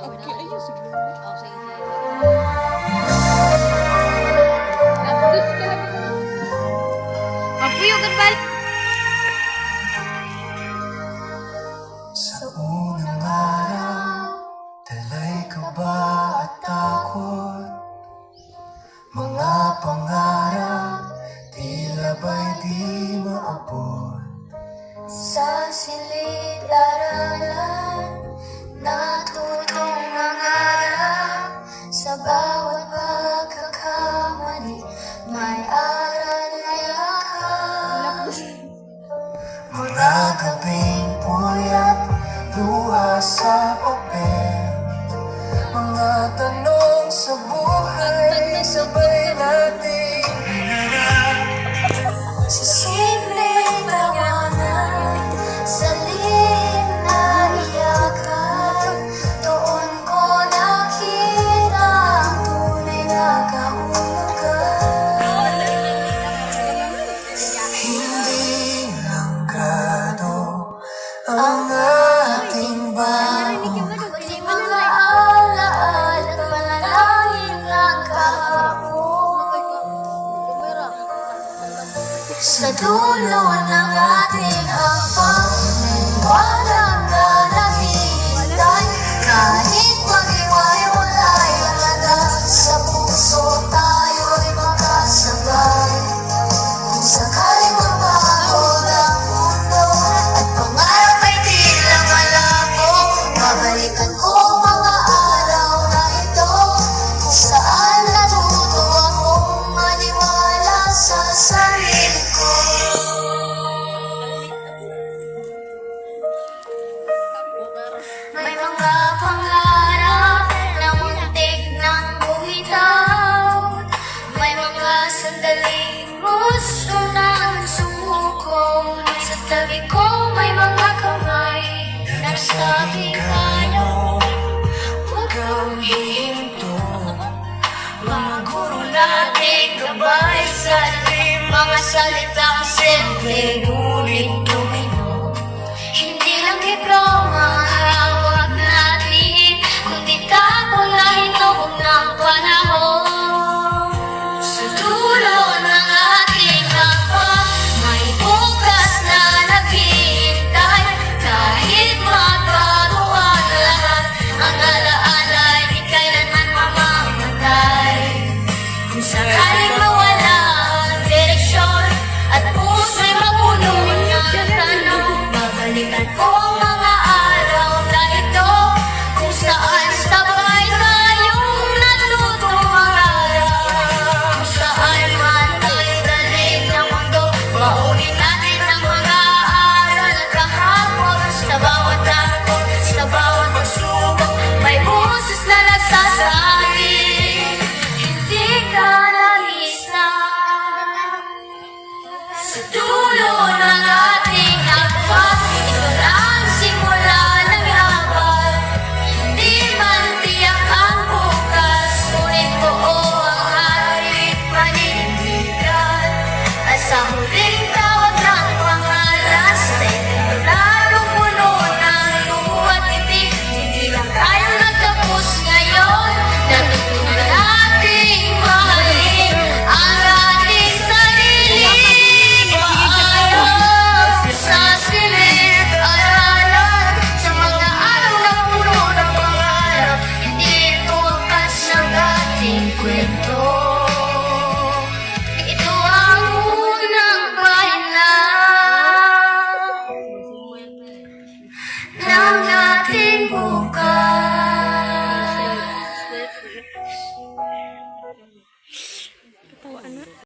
Okay, ayun siguro. Oh, sige, sige. Tapos ka lang. Magpuyugan ba? Sa unang araw, dalay ka ba at takot? Mga pangarap, tila ba'y di maabot? Sa silid-aralan, natutong mangarap. Sa bawat pagkakamali, may aral na yakap. Mga gabing puyat, luha sa papel. Mga tanong sa buhay, sabay nating hinarap. Sa simpleng tawanan, sa liim na iyakan, doon ko nakita ang tunay na kahulugan. Hindi langgado ang ating bago, kundi mga alaala at panalangin lang kahapon. Sa dulo ng ating hapang, may walang na naghihintay. Kahit mag-iwalay ang lahat, sa puso tayo'y makasabay. Kung sakaling mapagod ang mundo at pangarap ay tila malabo, babalikan ko mga araw na ito, kung saan natuto akong maniwala sa sarili ko. May mga pangarap na muntik ng bumitaw. May mga sandaling gusto nang sumuko. Sa tabi ko may mga kamay na nagsabi kayo, huwag kang hihinto. Mga guro nating gabay sa ating mga salitang simple, ngunit